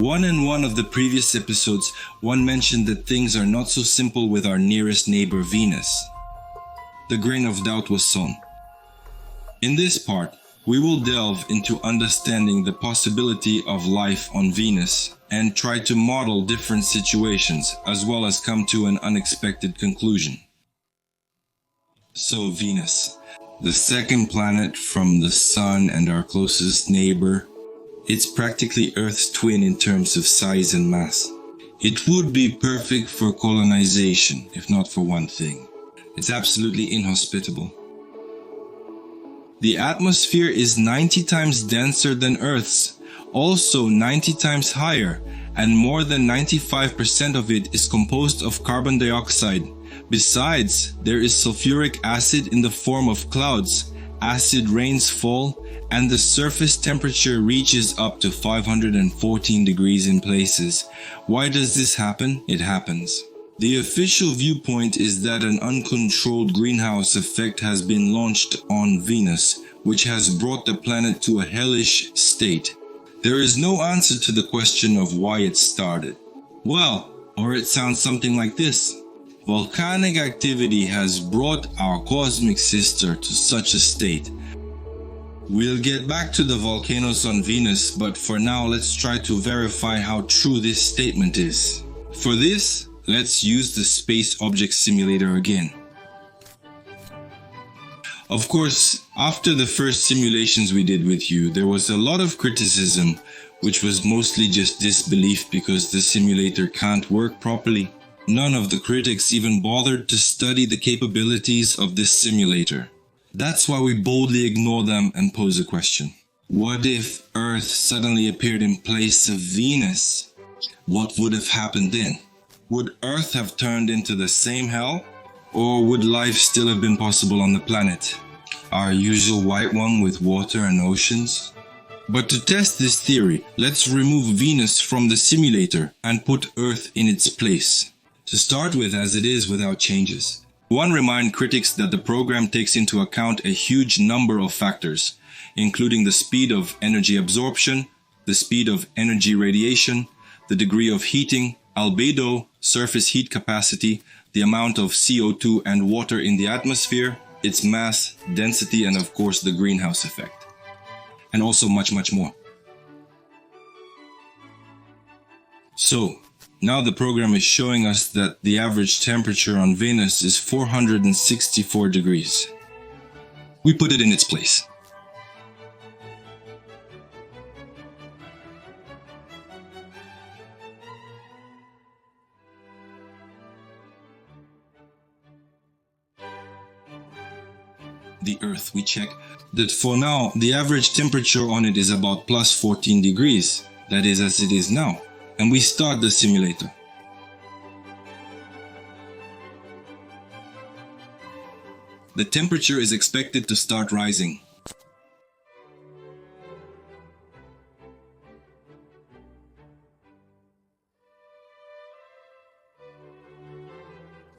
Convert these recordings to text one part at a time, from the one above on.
In one of the previous episodes, one mentioned that things are not so simple with our nearest neighbor Venus. The grain of doubt was sown. In this part, we will delve into understanding the possibility of life on Venus and try to model different situations as well as come to an unexpected conclusion. So Venus, the second planet from the Sun and our closest neighbor, it's practically Earth's twin in terms of size and mass. It would be perfect for colonization, if not for one thing. It's absolutely inhospitable. The atmosphere is 90 times denser than Earth's, also 90 times higher, and more than 95% of it is composed of carbon dioxide. Besides, there is sulfuric acid in the form of clouds, acid rains fall, and the surface temperature reaches up to 514 degrees in places. Why does this happen? It happens. The official viewpoint is that an uncontrolled greenhouse effect has been launched on Venus, which has brought the planet to a hellish state. There is no answer to the question of why it started. Well, or it sounds something like this. Volcanic activity has brought our cosmic sister to such a state. We'll get back to the volcanoes on Venus, but for now let's try to verify how true this statement is. For this, let's use the Space Object Simulator again. Of course, after the first simulations we did with you, there was a lot of criticism, which was mostly just disbelief because the simulator can't work properly. None of the critics even bothered to study the capabilities of this simulator. That's why we boldly ignore them and pose a question. What if Earth suddenly appeared in place of Venus? What would have happened then? Would Earth have turned into the same hell? Or would life still have been possible on the planet? Our usual white one with water and oceans? But to test this theory, let's remove Venus from the simulator and put Earth in its place. To start with as it is without changes. One reminds critics that the program takes into account a huge number of factors, including the speed of energy absorption, the speed of energy radiation, the degree of heating, albedo, surface heat capacity, the amount of CO2 and water in the atmosphere, its mass, density, and of course the greenhouse effect. And also much more. So, now the program is showing us that the average temperature on Venus is 464 degrees. We put it in its place. The Earth, we check that for now the average temperature on it is about plus 14 degrees, that is as it is now, and we start the simulator. The temperature is expected to start rising.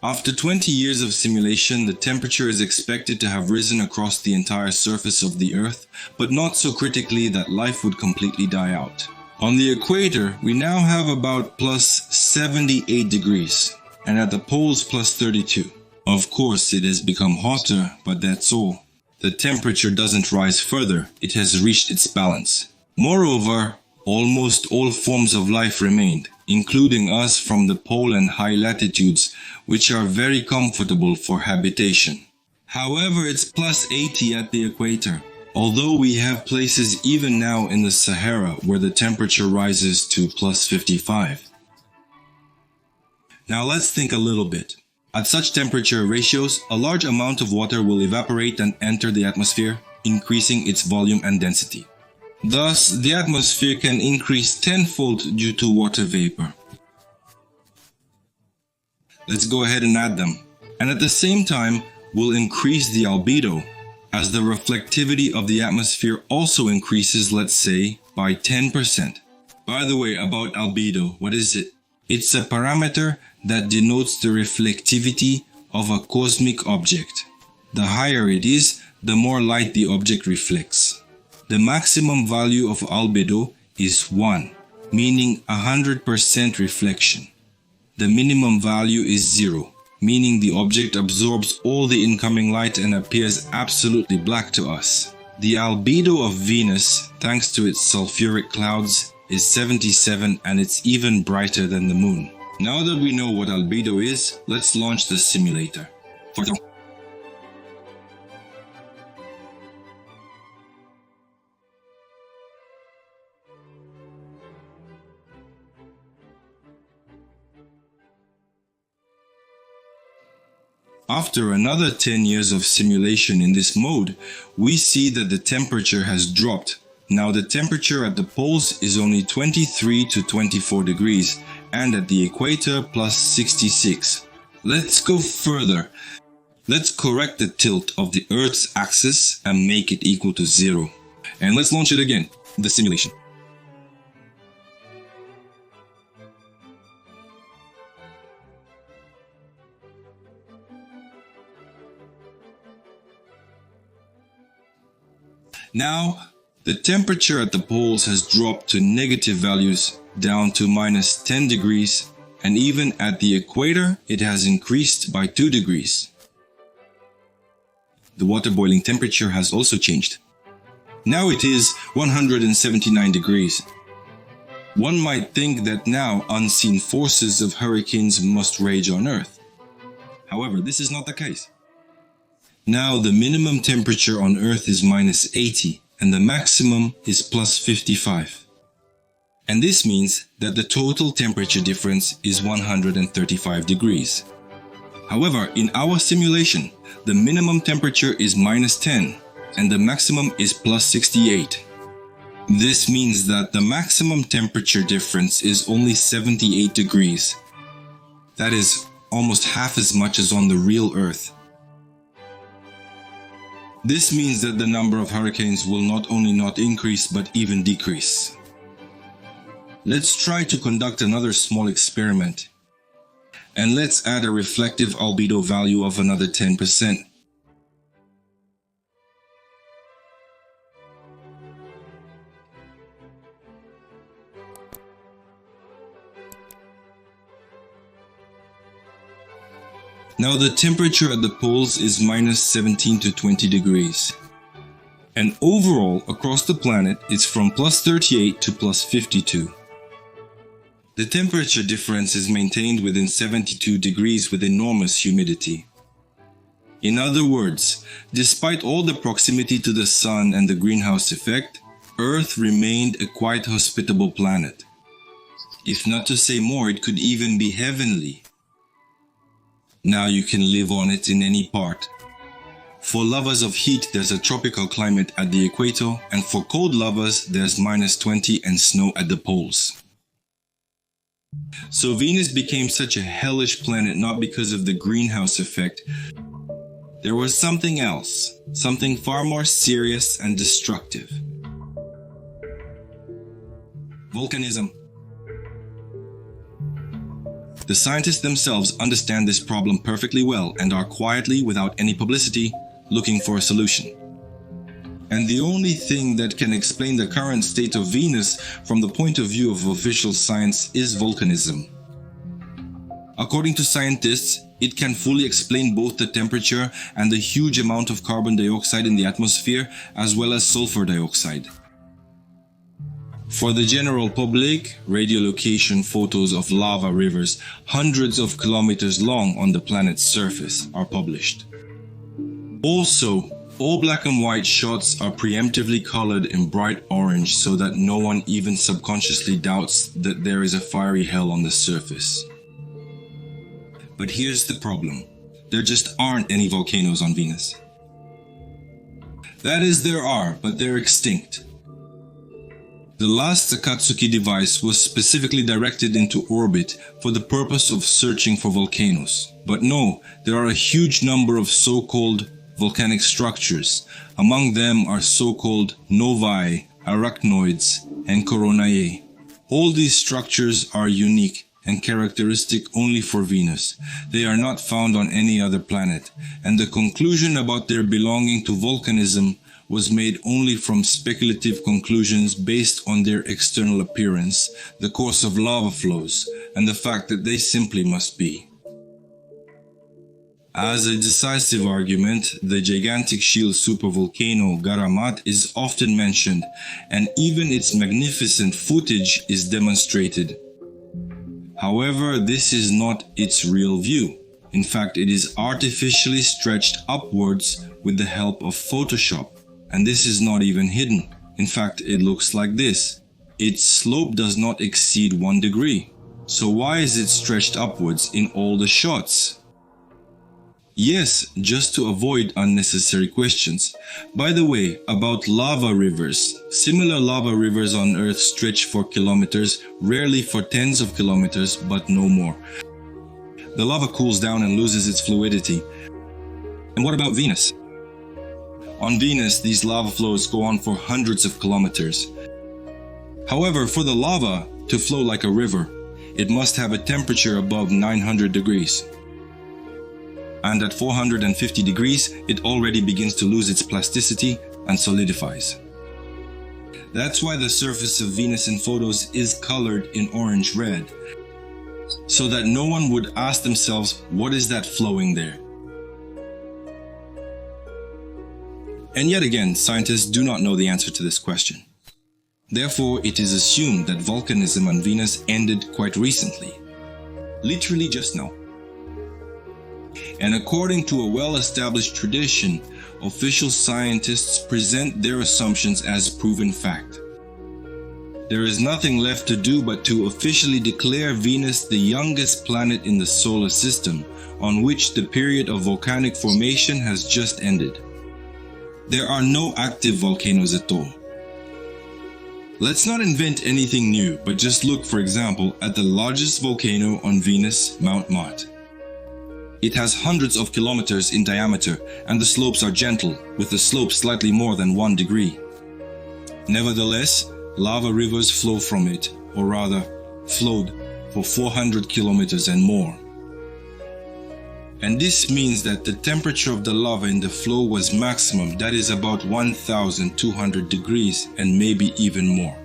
After 20 years of simulation, the temperature is expected to have risen across the entire surface of the Earth, but not so critically that life would completely die out. On the equator, we now have about plus 78 degrees, and at the poles plus 32. Of course, it has become hotter, but that's all. The temperature doesn't rise further, it has reached its balance. Moreover, almost all forms of life remained, including us from the pole and high latitudes, which are very comfortable for habitation. However, it's plus 80 at the equator, although we have places even now in the Sahara where the temperature rises to plus 55. Now let's think a little bit. At such temperature ratios, a large amount of water will evaporate and enter the atmosphere, increasing its volume and density. Thus, the atmosphere can increase tenfold due to water vapor. Let's go ahead and add them. And at the same time, we'll increase the albedo, as the reflectivity of the atmosphere also increases, let's say, by 10%. By the way, about albedo, what is it? It's a parameter that denotes the reflectivity of a cosmic object. The higher it is, the more light the object reflects. The maximum value of albedo is 1, meaning 100% reflection. The minimum value is 0, meaning the object absorbs all the incoming light and appears absolutely black to us. The albedo of Venus, thanks to its sulfuric clouds, is 77 and it's even brighter than the moon. Now that we know what albedo is, let's launch the simulator. After another 10 years of simulation in this mode, we see that the temperature has dropped. Now the temperature at the poles is only 23 to 24 degrees and at the equator plus 66. Let's go further. Let's correct the tilt of the Earth's axis and make it equal to 0. And let's launch it again, the simulation. Now, the temperature at the poles has dropped to negative values down to minus 10 degrees, and even at the equator it has increased by 2 degrees. The water boiling temperature has also changed. Now it is 179 degrees. One might think that now unseen forces of hurricanes must rage on Earth. However, this is not the case. Now the minimum temperature on Earth is minus 80 and the maximum is plus 55. And this means that the total temperature difference is 135 degrees. However, in our simulation, the minimum temperature is minus 10 and the maximum is plus 68. This means that the maximum temperature difference is only 78 degrees. That is almost half as much as on the real Earth. This means that the number of hurricanes will not only not increase but even decrease. Let's try to conduct another small experiment. And let's add a reflective albedo value of another 10%. Now the temperature at the poles is minus 17 to 20 degrees. And overall across the planet it's from plus 38 to plus 52. The temperature difference is maintained within 72 degrees with enormous humidity. In other words, despite all the proximity to the sun and the greenhouse effect, Earth remained a quite hospitable planet. If not to say more, it could even be heavenly. Now you can live on it in any part. For lovers of heat, there's a tropical climate at the equator, and for cold lovers, there's minus 20 and snow at the poles. So Venus became such a hellish planet not because of the greenhouse effect. There was something else, something far more serious and destructive. Volcanism. The scientists themselves understand this problem perfectly well and are quietly, without any publicity, looking for a solution. And the only thing that can explain the current state of Venus from the point of view of official science is volcanism. According to scientists, it can fully explain both the temperature and the huge amount of carbon dioxide in the atmosphere, as well as sulfur dioxide. For the general public, radiolocation photos of lava rivers hundreds of kilometers long on the planet's surface are published. Also, all black and white shots are preemptively colored in bright orange so that no one even subconsciously doubts that there is a fiery hell on the surface. But here's the problem. There just aren't any volcanoes on Venus. That is, there are, but they're extinct. The last Akatsuki device was specifically directed into orbit for the purpose of searching for volcanoes. But no, there are a huge number of so-called volcanic structures. Among them are so-called novae, arachnoids, and coronae. All these structures are unique and characteristic only for Venus. They are not found on any other planet, and the conclusion about their belonging to volcanism was made only from speculative conclusions based on their external appearance, the course of lava flows, and the fact that they simply must be. As a decisive argument, the gigantic shield supervolcano Garamat is often mentioned, and even its magnificent footage is demonstrated. However, this is not its real view. In fact, it is artificially stretched upwards with the help of Photoshop, and this is not even hidden. In fact, it looks like this. Its slope does not exceed 1 degree. So why is it stretched upwards in all the shots? Yes, just to avoid unnecessary questions. By the way, about lava rivers. Similar lava rivers on Earth stretch for kilometers, rarely for tens of kilometers, but no more. The lava cools down and loses its fluidity. And what about Venus? On Venus, these lava flows go on for hundreds of kilometers. However, for the lava to flow like a river, it must have a temperature above 900 degrees. And at 450 degrees, it already begins to lose its plasticity and solidifies. That's why the surface of Venus in photos is colored in orange-red, so that no one would ask themselves, what is that flowing there? And yet again, scientists do not know the answer to this question. Therefore, it is assumed that volcanism on Venus ended quite recently, literally just now. And according to a well-established tradition, official scientists present their assumptions as proven fact. There is nothing left to do but to officially declare Venus the youngest planet in the solar system, on which the period of volcanic formation has just ended. There are no active volcanoes at all. Let's not invent anything new, but just look, for example, at the largest volcano on Venus, Mount Mott. It has hundreds of kilometers in diameter, and the slopes are gentle, with the slope slightly more than 1 degree. Nevertheless, lava rivers flow from it, or rather, flowed for 400 kilometers and more. And this means that the temperature of the lava in the flow was maximum, that is about 1200 degrees and maybe even more.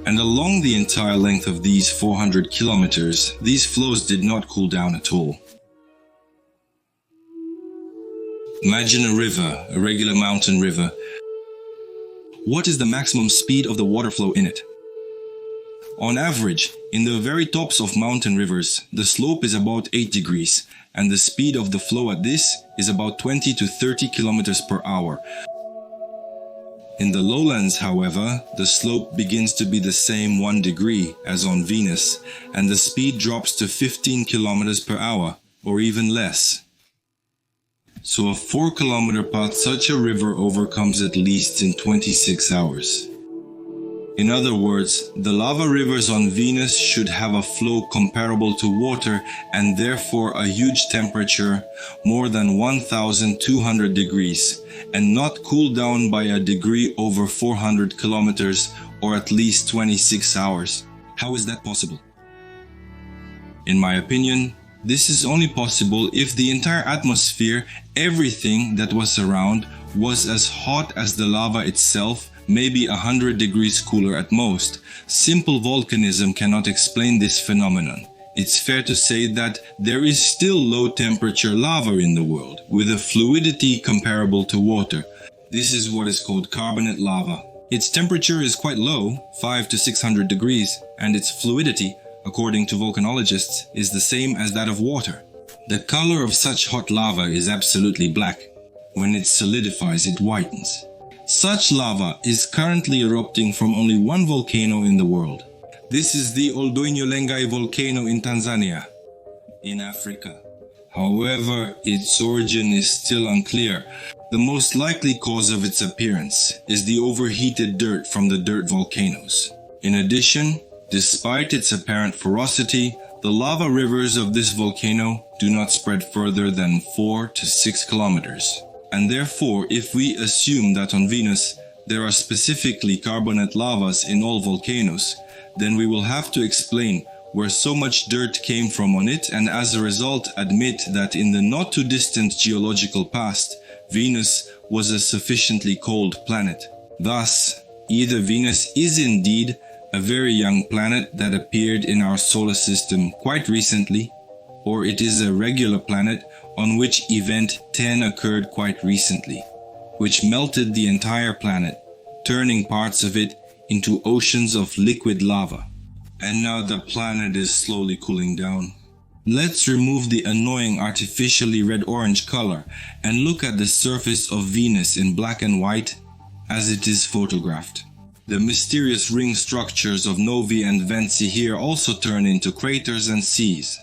And along the entire length of these 400 kilometers, these flows did not cool down at all. Imagine a river, a regular mountain river. What is the maximum speed of the water flow in it? On average, in the very tops of mountain rivers, the slope is about 8 degrees, and the speed of the flow at this is about 20 to 30 kilometers per hour. In the lowlands, however, the slope begins to be the same 1 degree as on Venus, and the speed drops to 15 kilometers per hour, or even less. So a 4-kilometer path such a river overcomes at least in 26 hours. In other words, the lava rivers on Venus should have a flow comparable to water and therefore a huge temperature, more than 1200 degrees, and not cool down by a degree over 400 kilometers or at least 26 hours. How is that possible? In my opinion, this is only possible if the entire atmosphere, everything that was around, was as hot as the lava itself, maybe 100 degrees cooler at most. Simple volcanism cannot explain this phenomenon. It's fair to say that there is still low temperature lava in the world, with a fluidity comparable to water. This is what is called carbonate lava. Its temperature is quite low, 500 to 600 degrees, and its fluidity, according to volcanologists, is the same as that of water. The color of such hot lava is absolutely black. When it solidifies, it whitens. Such lava is currently erupting from only one volcano in the world. This is the Oldoinyo Lengai volcano in Tanzania, in Africa. However, its origin is still unclear. The most likely cause of its appearance is the overheated dirt from the dirt volcanoes. In addition, despite its apparent ferocity, the lava rivers of this volcano do not spread further than 4 to 6 kilometers. And therefore, if we assume that on Venus there are specifically carbonate lavas in all volcanoes, then we will have to explain where so much dirt came from on it, and as a result admit that in the not too distant geological past, Venus was a sufficiently cold planet. Thus, either Venus is indeed a very young planet that appeared in our solar system quite recently, or it is a regular planet on which event 10 occurred quite recently, which melted the entire planet, turning parts of it into oceans of liquid lava. And now the planet is slowly cooling down. Let's remove the annoying artificially red-orange color and look at the surface of Venus in black and white as it is photographed. The mysterious ring structures of novae and venti here also turn into craters and seas.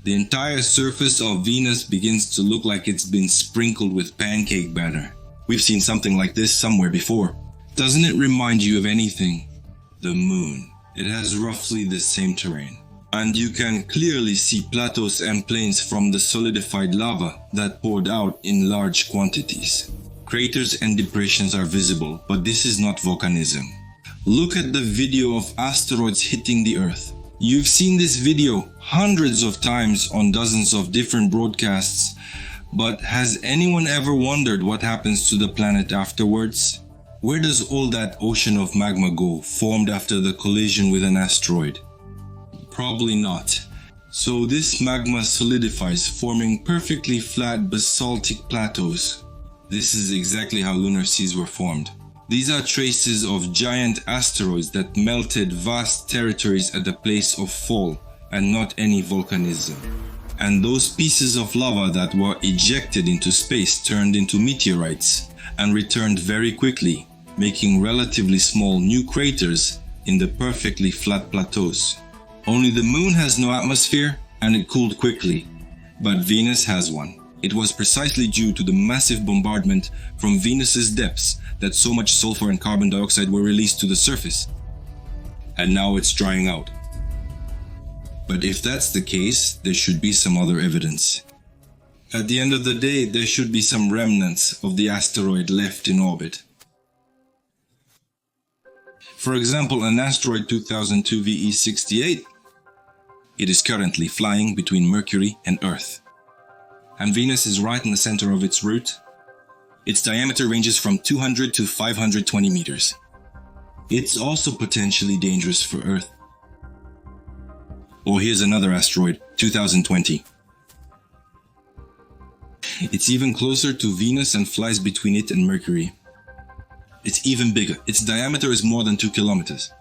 The entire surface of Venus begins to look like it's been sprinkled with pancake batter. We've seen something like this somewhere before. Doesn't it remind you of anything? The Moon. It has roughly the same terrain. And you can clearly see plateaus and plains from the solidified lava that poured out in large quantities. Craters and depressions are visible, but this is not volcanism. Look at the video of asteroids hitting the Earth. You've seen this video hundreds of times on dozens of different broadcasts, but has anyone ever wondered what happens to the planet afterwards? Where does all that ocean of magma go, formed after the collision with an asteroid? Probably not. So this magma solidifies, forming perfectly flat basaltic plateaus. This is exactly how lunar seas were formed. These are traces of giant asteroids that melted vast territories at the place of fall, and not any volcanism. And those pieces of lava that were ejected into space turned into meteorites and returned very quickly, making relatively small new craters in the perfectly flat plateaus. Only the Moon has no atmosphere and it cooled quickly, but Venus has one. It was precisely due to the massive bombardment from Venus's depths that so much sulfur and carbon dioxide were released to the surface. And now it's drying out. But if that's the case, there should be some other evidence. At the end of the day, there should be some remnants of the asteroid left in orbit. For example, an asteroid 2002 VE68. It is currently flying between Mercury and Earth. And Venus is right in the center of its route. Its diameter ranges from 200 to 520 meters. It's also potentially dangerous for Earth. Or here's another asteroid, 2020. It's even closer to Venus and flies between it and Mercury. It's even bigger. Its diameter is more than 2 kilometers.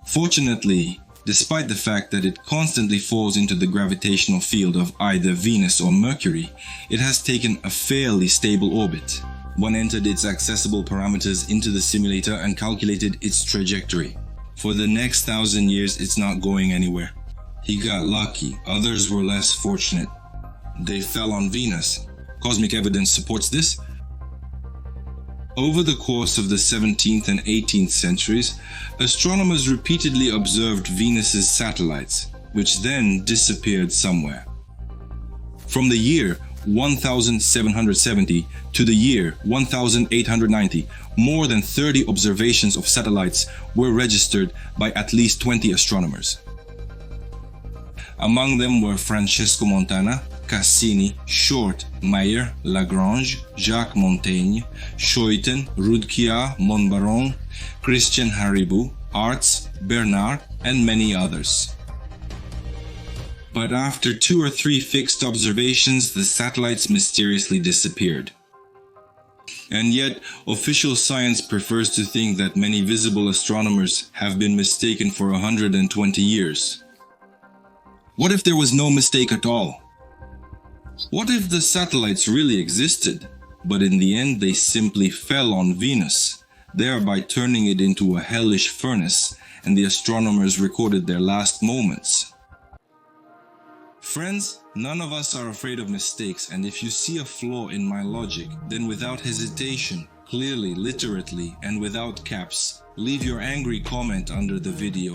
Fortunately, despite the fact that it constantly falls into the gravitational field of either Venus or Mercury, it has taken a fairly stable orbit. One entered its accessible parameters into the simulator and calculated its trajectory. For the next 1,000 years, it's not going anywhere. He got lucky, others were less fortunate. They fell on Venus. Cosmic evidence supports this. Over the course of the 17th and 18th centuries, astronomers repeatedly observed Venus's satellites, which then disappeared somewhere. From the year 1770 to the year 1890, more than 30 observations of satellites were registered by at least 20 astronomers. Among them were Francesco Montana, Cassini, Short, Mayer, Lagrange, Jacques Montaigne, Schouten, Rudquiat, Montbaron, Christian Haribu, Arts, Bernard, and many others. But after 2 or 3 fixed observations, the satellites mysteriously disappeared. And yet, official science prefers to think that many visible astronomers have been mistaken for 120 years. What if there was no mistake at all? What if the satellites really existed, but in the end they simply fell on Venus, thereby turning it into a hellish furnace, and the astronomers recorded their last moments? Friends, none of us are afraid of mistakes, and if you see a flaw in my logic, then without hesitation, clearly, literally, and without caps, leave your angry comment under the video.